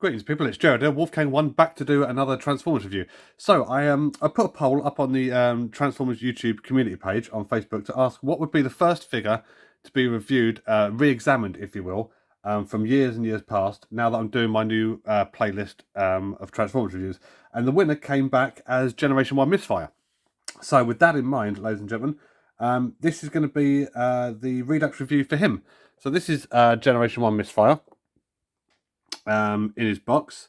Greetings, people. It's Jared here, Wolfgang1, back to do another Transformers review. So I put a poll up on the Transformers YouTube community page on Facebook to ask what would be the first figure to be reviewed, re-examined, if you will, from years and years past. Now that I'm doing my new playlist of Transformers reviews, and the winner came back as Generation 1 Misfire. So with that in mind, ladies and gentlemen, this is going to be the Redux review for him. So this is Generation 1 Misfire. In his box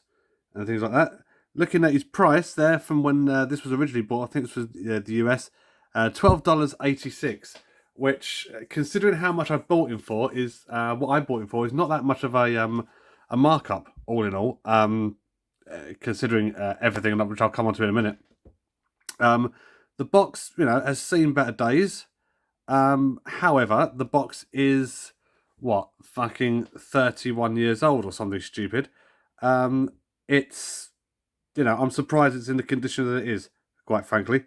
and things like that. Looking at his price there from when this was originally bought, I think this was the US, $12.86, which, considering how much I bought him for, is what I bought him for is not that much of a markup, all in all, considering everything, which I'll come on to in a minute. The box, has seen better days. However, the box is fucking 31 years old or something stupid. It's, I'm surprised it's in the condition that it is, quite frankly.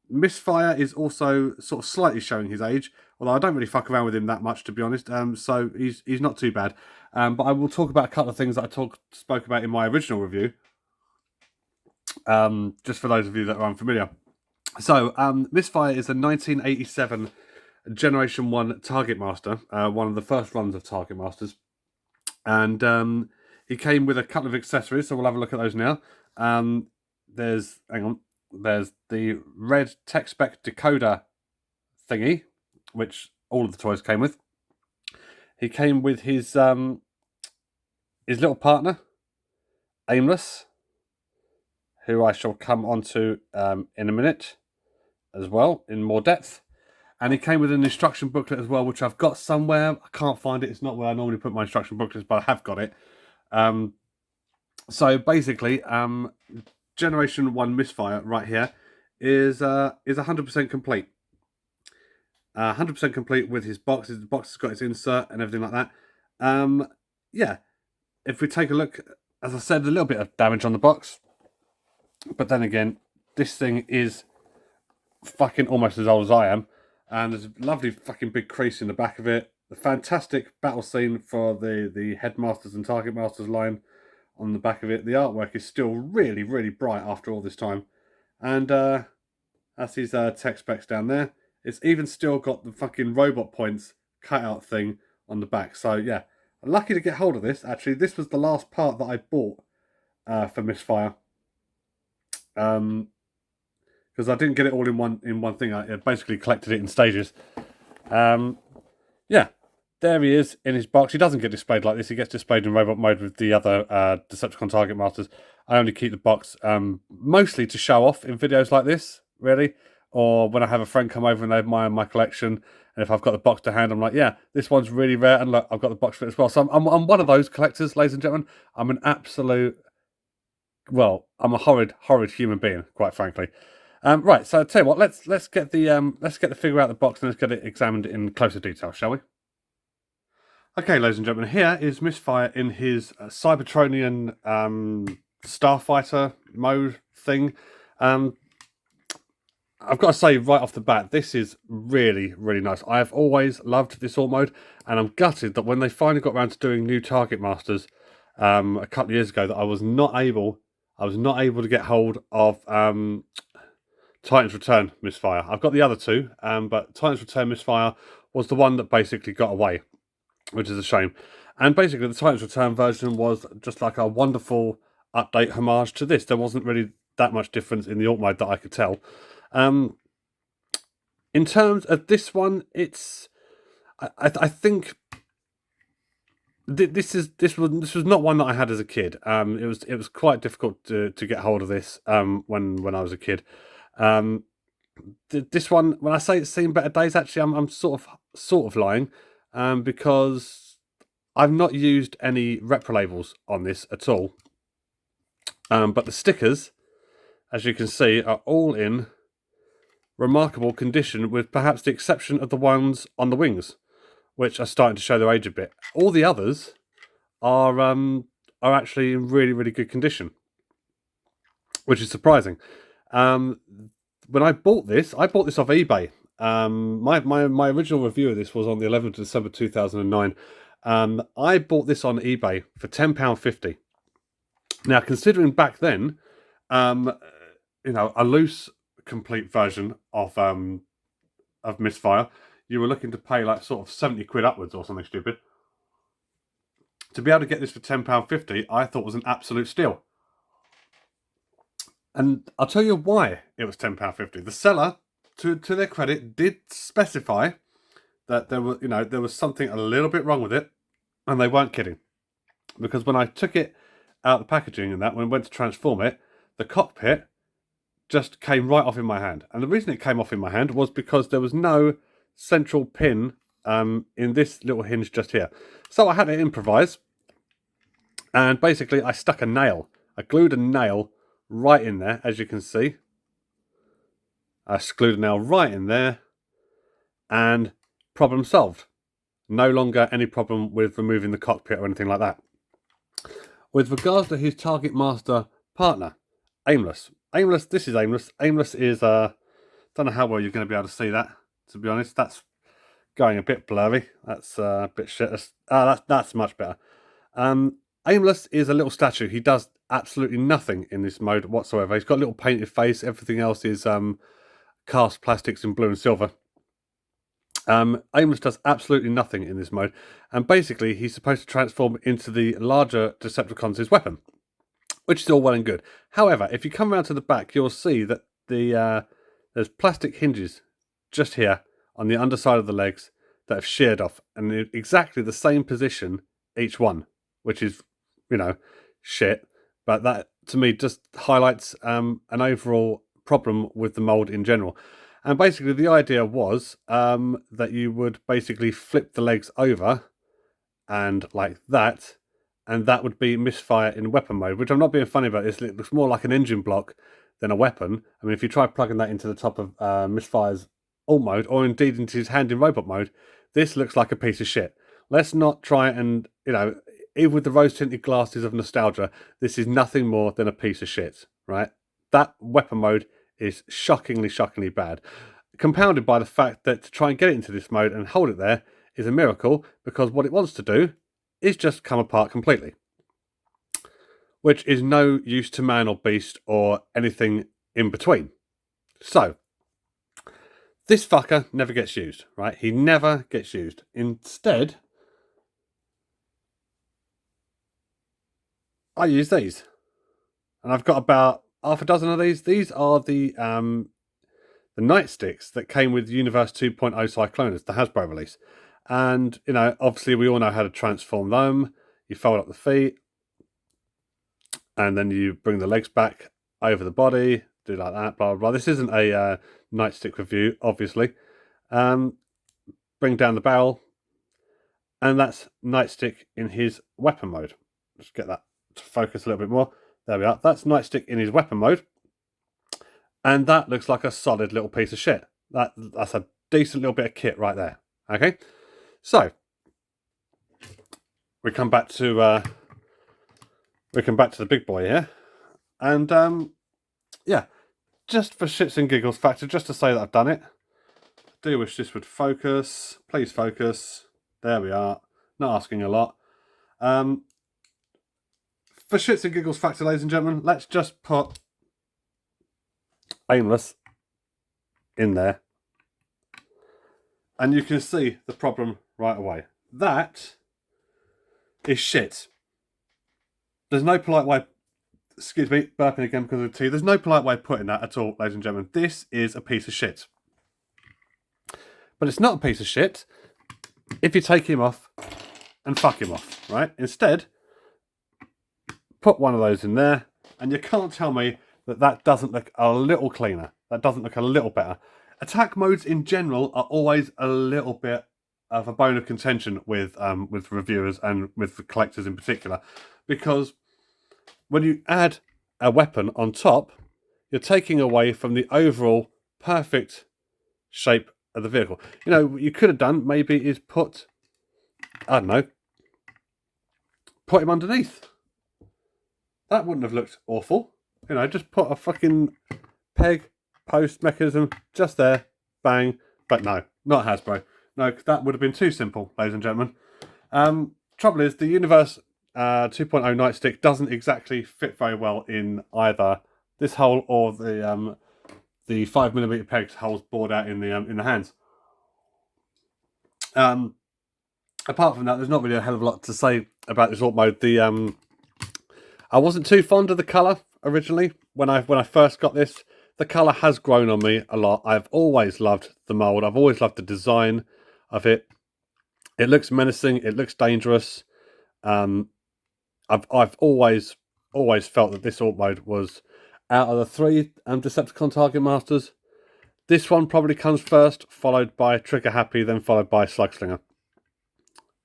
Misfire is also sort of slightly showing his age, although I don't really fuck around with him that much, to be honest. So he's not too bad. But I will talk about a couple of things that I spoke about in my original review, just for those of you that are unfamiliar. So Misfire is a 1987 Generation 1 Target Master, one of the first runs of Target Masters. And he came with a couple of accessories, so we'll have a look at those now. There's the red tech spec decoder thingy, which all of the toys came with. He came with his little partner, Aimless, who I shall come onto in a minute as well, in more depth. And he came with an instruction booklet as well, which I've got somewhere. I can't find it. It's not where I normally put my instruction booklets, but I have got it. So basically, Generation 1 Misfire right here is 100% complete. 100% complete with his boxes. The box has got its insert and everything like that. Yeah, if we take a look, as I said, a little bit of damage on the box. But then again, this thing is fucking almost as old as I am. And there's a lovely fucking big crease in the back of it. The fantastic battle scene for the Headmasters and Target Masters line on the back of it. The artwork is still really, really bright after all this time. And that's his tech specs down there. It's even still got the fucking robot points cutout thing on the back. So yeah, I'm lucky to get hold of this. Actually, this was the last part that I bought for Misfire. Because I didn't get it all in one thing. I basically collected it in stages. Yeah, there he is in his box. He doesn't get displayed like this. He gets displayed in robot mode with the other Decepticon Target Masters. I only keep the box mostly to show off in videos like this, really. Or when I have a friend come over and they admire my collection. And if I've got the box to hand, I'm like, yeah, this one's really rare. And look, I've got the box for it as well. So I'm one of those collectors, ladies and gentlemen. I'm an absolute... Well, I'm a horrid human being, quite frankly. Right, so I'll tell you what, let's get the figure out of the box and let's get it examined in closer detail, shall we? Okay, ladies and gentlemen, here is Misfire in his Cybertronian Starfighter mode thing. I've got to say right off the bat, this is really, really nice. I have always loved this alt mode, and I'm gutted that when they finally got around to doing new Target Masters a couple of years ago, that I was not able to get hold of Titan's Return Misfire. I've got the other two, but Titan's Return Misfire was the one that basically got away, which is a shame. And basically, the Titan's Return version was just like a wonderful update homage to this. There wasn't really that much difference in the alt mode that I could tell. In terms of this one, it's I think this was not one that I had as a kid. It was quite difficult to get hold of this when I was a kid. This one, when I say it's seen better days, actually I'm sort of lying, because I've not used any repro labels on this at all. But the stickers, as you can see, are all in remarkable condition, with perhaps the exception of the ones on the wings, which are starting to show their age a bit. All the others are actually in really, really good condition, which is surprising. When I bought this off eBay. My original review of this was on the 11th of December 2009, I bought this on eBay for £10.50. Now, considering back then, you know, a loose complete version of Misfire, you were looking to pay like sort of 70 quid upwards or something stupid. To be able to get this for £10.50, I thought was an absolute steal. And I'll tell you why it was £10.50. The seller, to their credit, did specify that there was something a little bit wrong with it, and they weren't kidding. Because when I took it out of the packaging and that, when I went to transform it, the cockpit just came right off in my hand. And the reason it came off in my hand was because there was no central pin in this little hinge just here. So I had to improvise, and basically I stuck a nail. I glued a nail right in there, as you can see. I glued a nail right in there, and problem solved. No longer any problem with removing the cockpit or anything like that. With regards to his Target Master partner, Aimless. This is Aimless. Aimless is, don't know how well you're going to be able to see that, to be honest. That's going a bit blurry. That's a bit shit. That's much better. Aimless is a little statue. He does absolutely nothing in this mode whatsoever. He's got a little painted face. Everything else is cast plastics in blue and silver. Aimless does absolutely nothing in this mode, and basically he's supposed to transform into the larger Decepticon's weapon, which is all well and good. However, if you come around to the back, you'll see that there's plastic hinges just here on the underside of the legs that have sheared off, and in exactly the same position each one, which is, you know, shit. But that to me just highlights an overall problem with the mold in general. And basically the idea was that you would basically flip the legs over and like that, and that would be Misfire in weapon mode, which I'm not being funny about this. It looks more like an engine block than a weapon. I mean, if you try plugging that into the top of Misfire's alt mode, or indeed into his hand in robot mode, this looks like a piece of shit. Let's not try and, you know, even with the rose-tinted glasses of nostalgia, this is nothing more than a piece of shit, right? That weapon mode is shockingly, shockingly bad. Compounded by the fact that to try and get it into this mode and hold it there is a miracle, because what it wants to do is just come apart completely. Which is no use to man or beast or anything in between. So, this fucker never gets used, right? He never gets used. Instead, I use these. And I've got about half a dozen of these. These are the nightsticks that came with Universe 2.0 Cyclonus, the Hasbro release. And, you know, obviously we all know how to transform them. You fold up the feet, and then you bring the legs back over the body, do like that, blah, blah, blah. This isn't a nightstick review, obviously. Bring down the barrel, and that's nightstick in his weapon mode. Just get that to focus a little bit more. There we are. That's nightstick in his weapon mode. And that looks like a solid little piece of shit. That's a decent little bit of kit right there. Okay? So, we come back to the big boy here. And, yeah. Just for shits and giggles factor, just to say that I've done it. I do wish this would focus. Please focus. There we are. Not asking a lot. For shits and giggles factor, ladies and gentlemen, let's just put Aimless in there, and you can see the problem right away. That is shit. There's no polite way, excuse me, burping again because of the tea. There's no polite way of putting that at all, ladies and gentlemen. This is a piece of shit. But it's not a piece of shit if you take him off and fuck him off, right? Instead, put one of those in there, and you can't tell me that doesn't look a little cleaner. That doesn't look a little better. Attack modes in general are always a little bit of a bone of contention with reviewers and with the collectors in particular, because when you add a weapon on top, you're taking away from the overall perfect shape of the vehicle. You know, what you could have done maybe is put, I don't know, put him underneath. That wouldn't have looked awful. You know, just put a fucking peg, post, mechanism just there, bang. But no, not Hasbro. No, that would have been too simple, ladies and gentlemen. trouble is, the Universe 2.0 nightstick doesn't exactly fit very well in either this hole or the 5mm pegs holes bored out in the hands. Apart from that, there's not really a hell of a lot to say about this alt mode. I wasn't too fond of the colour originally when I first got this. The colour has grown on me a lot. I've always loved the mould. I've always loved the design of it. It looks menacing. It looks dangerous. I've always felt that this alt mode was, out of the three Decepticon Target Masters, this one probably comes first, followed by Trigger Happy, then followed by Slugslinger.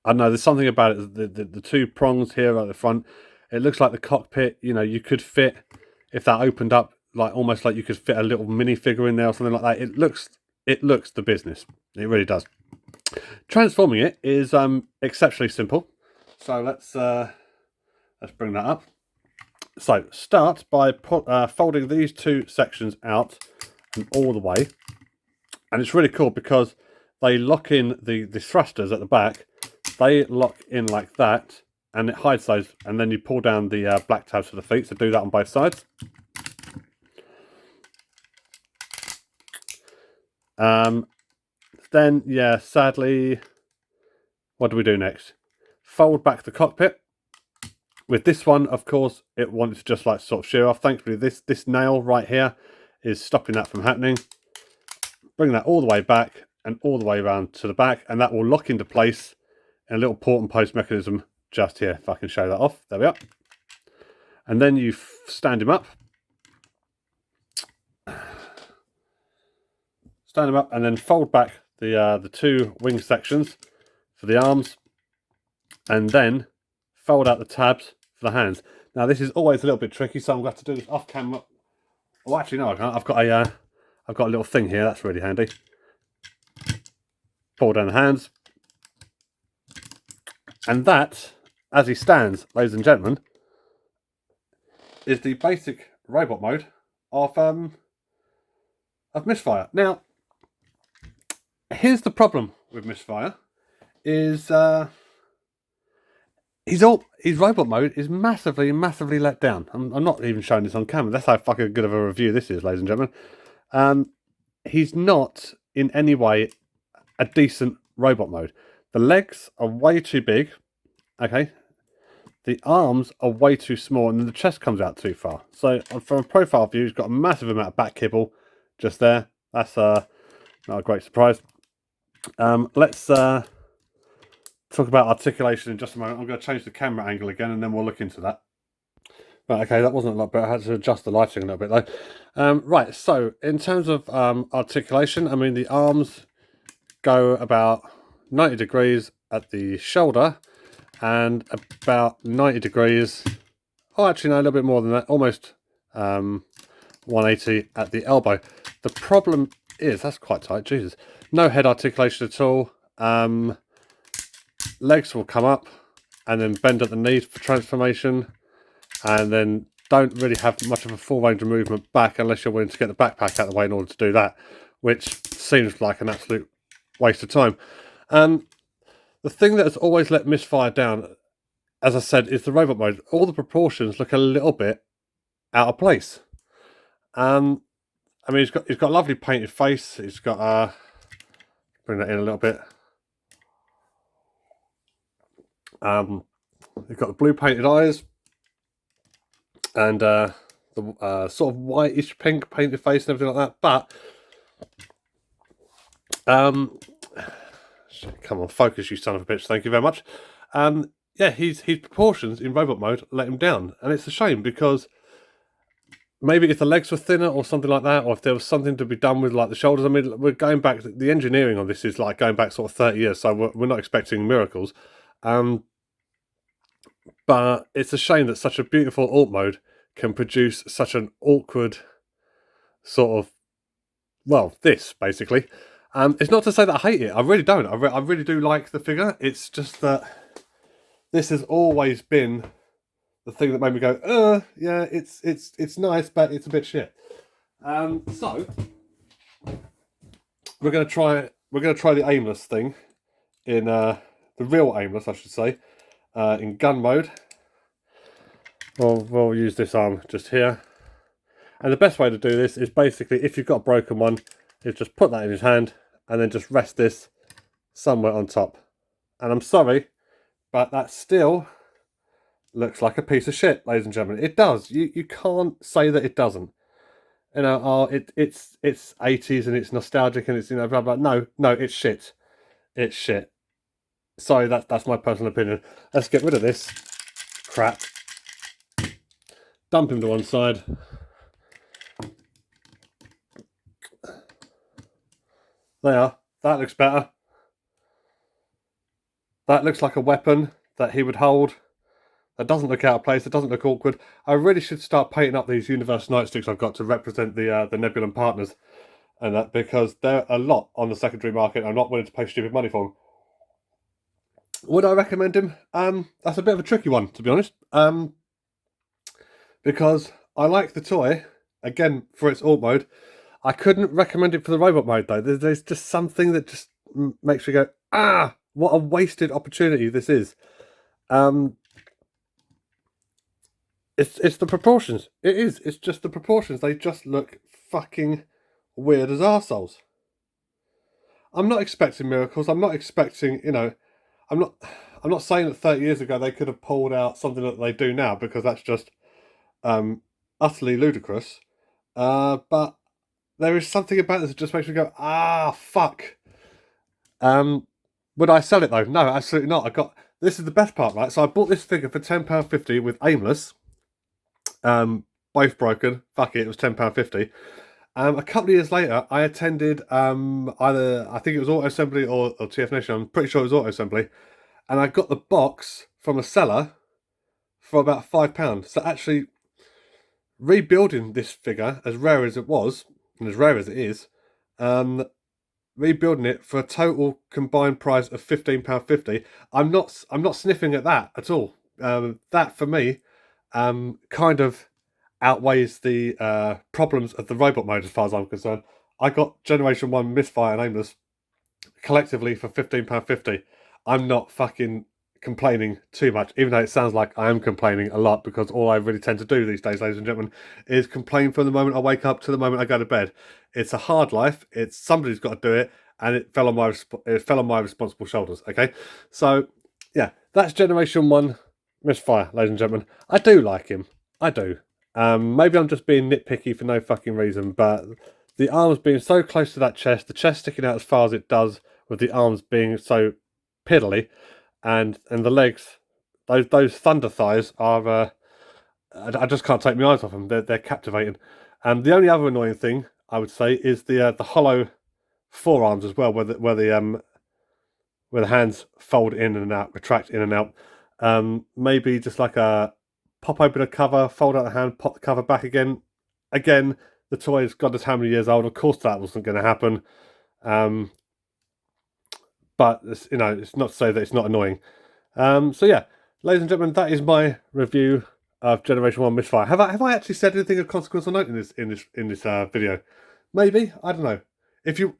I don't know, there's something about it. The two prongs here at the front, it looks like the cockpit. You know, you could fit, if that opened up, like almost like you could fit a little minifigure in there or something like that. It looks the business. It really does. Transforming it is exceptionally simple. So let's bring that up. So start by folding these two sections out and all the way, and it's really cool because they lock in the thrusters at the back. They lock in like that, and it hides those, and then you pull down the black tabs for the feet. So do that on both sides. Then, yeah, sadly, what do we do next? Fold back the cockpit. With this one, of course, it wants to just like sort of shear off. Thankfully, this nail right here is stopping that from happening. Bring that all the way back and all the way around to the back, and that will lock into place in a little port and post mechanism just here. If I can show that off, there we are. And then you stand him up. Stand him up, and then fold back the two wing sections for the arms, and then fold out the tabs for the hands. Now this is always a little bit tricky, so I'm going to have to do this off camera. Oh, actually no, I can't. I've got a little thing here that's really handy. Pull down the hands, and that, as he stands, ladies and gentlemen, is the basic robot mode of Misfire. Now, here's the problem with Misfire: is his robot mode is massively let down. I'm not even showing this on camera. That's how fucking good of a review this is, ladies and gentlemen. He's not in any way a decent robot mode. The legs are way too big. Okay. The arms are way too small, and then the chest comes out too far. So from a profile view, he's got a massive amount of back kibble just there. That's not a great surprise. Let's talk about articulation in just a moment. I'm going to change the camera angle again, and then we'll look into that. Right, okay, that wasn't a lot better. I had to adjust the lighting a little bit though. Right, so in terms of articulation, I mean, the arms go about 90 degrees at the shoulder and about 90 degrees, oh actually no, a little bit more than that, almost 180 at the elbow. The problem is, that's quite tight, Jesus. No head articulation at all. Legs will come up and then bend at the knees for transformation, and then don't really have much of a full range of movement back unless you're willing to get the backpack out of the way in order to do that, which seems like an absolute waste of time. The thing that has always let Misfire down, as I said, is the robot mode. All the proportions look a little bit out of place. I mean, he's got a lovely painted face. He's got bring that in a little bit. He's got the blue painted eyes and the sort of whitish pink painted face and everything like that. But come on, focus, you son of a bitch. Thank you very much. Yeah, his proportions in robot mode let him down, and it's a shame because maybe if the legs were thinner or something like that, or if there was something to be done with like the shoulders. I mean, we're going back. The engineering on this is like going back sort of 30 years, so we're not expecting miracles. But it's a shame that such a beautiful alt mode can produce such an awkward sort of, well, this basically. It's not to say that I hate it. I really don't. I really do like the figure. It's just that this has always been the thing that made me go, yeah, it's nice, but it's a bit shit. So we're gonna try the aimless thing in the real aimless, I should say, in gun mode. We'll use this arm just here. And the best way to do this is basically, if you've got a broken one, is just put that in his hand and then just rest this somewhere on top. And I'm sorry, but that still looks like a piece of shit, ladies and gentlemen. It does. You can't say that it doesn't. You know, oh, it's 80s and it's nostalgic and it's, you know, blah blah. No, it's shit. It's shit. Sorry, that's my personal opinion. Let's get rid of this crap. Dump him to one side. There. That looks better. That looks like a weapon that he would hold. That doesn't look out of place. It doesn't look awkward. I really should start painting up these Universe nightsticks I've got to represent the Nebulan partners, and that because they're a lot on the secondary market. I'm not willing to pay stupid money for them. Would I recommend him? That's a bit of a tricky one, to be honest. Because I like the toy again for its alt mode. I couldn't recommend it for the robot mode though. There's just something that just makes me go, ah, what a wasted opportunity this is. It's the proportions. It is. It's just the proportions. They just look fucking weird as arseholes. I'm not expecting miracles. I'm not expecting, you know, I'm not saying that 30 years ago they could have pulled out something that they do now, because that's just utterly ludicrous. But there is something about this that just makes me go, ah, fuck. Would I sell it though? No, absolutely not. This is the best part, right? So I bought this figure for £10.50 with Aimless. Both broken. Fuck it, it was £10.50. A couple of years later, I attended either, I think it was Auto Assembly or TF Nation. I'm pretty sure it was Auto Assembly. And I got the box from a seller for about £5. So actually, rebuilding this figure, as rare as it was, and as rare as it is, rebuilding it for a total combined price of £15.50. I'm not sniffing at that at all. That for me kind of outweighs the problems of the robot mode as far as I'm concerned. I got Generation 1 Misfire and Aimless collectively for £15.50. I'm not fucking complaining too much, even though it sounds like I am complaining a lot, because all I really tend to do these days, ladies and gentlemen, is complain from the moment I wake up to the moment I go to bed. It's a hard life. It's somebody's got to do it, and it fell on my responsible shoulders. Okay, so yeah, that's Generation 1 Misfire, ladies and gentlemen. I do like him. I do. Maybe I'm just being nitpicky for no fucking reason, but the arms being so close to that chest, the chest sticking out as far as it does, with the arms being so piddly, and the legs, those thunder thighs are, I just can't take my eyes off them. They're captivating. And the only other annoying thing I would say is the hollow forearms as well, where the hands fold in and out, retract in and out. Maybe just like a pop open a cover, fold out the hand, pop the cover back again. Again, the toy is God knows how many years old. Of course, that wasn't going to happen. But it's, you know, it's not to say that it's not annoying. So yeah, ladies and gentlemen, that is my review of Generation 1 Misfire. Have I actually said anything of consequence or note in this video? Maybe, I don't know. If you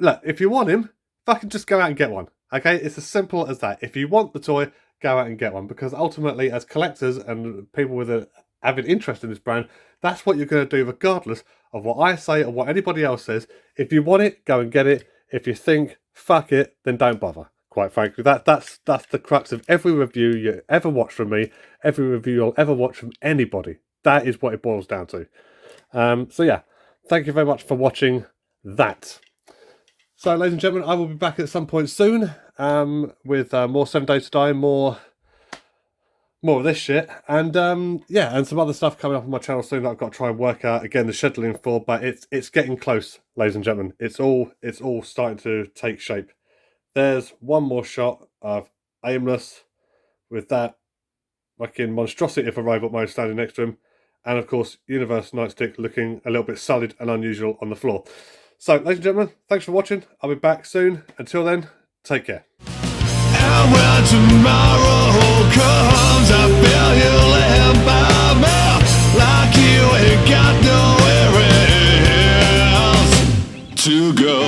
want him, fucking just go out and get one. Okay, it's as simple as that. If you want the toy, go out and get one, because ultimately, as collectors and people with an avid interest in this brand, that's what you're going to do, regardless of what I say or what anybody else says. If you want it, go and get it. If you think fuck it, then don't bother. Quite frankly, that's the crux of every review you ever watch from me, every review you'll ever watch from anybody. That is what it boils down to. So yeah, thank you very much for watching that. So, ladies and gentlemen, I will be back at some point soon with more 7 Days to Die, more of this shit, and yeah, and some other stuff coming up on my channel soon that I've got to try and work out again the scheduling for. But it's getting close, ladies and gentlemen. It's all starting to take shape. There's one more shot of Aimless with that fucking monstrosity of a robot mode standing next to him, and of course Universe Nightstick looking a little bit sullied and unusual on the floor. So, ladies and gentlemen, thanks for watching. I'll be back soon. Until then, take care. And when tomorrow comes, I feel you laying by me, like you ain't got nowhere else to go.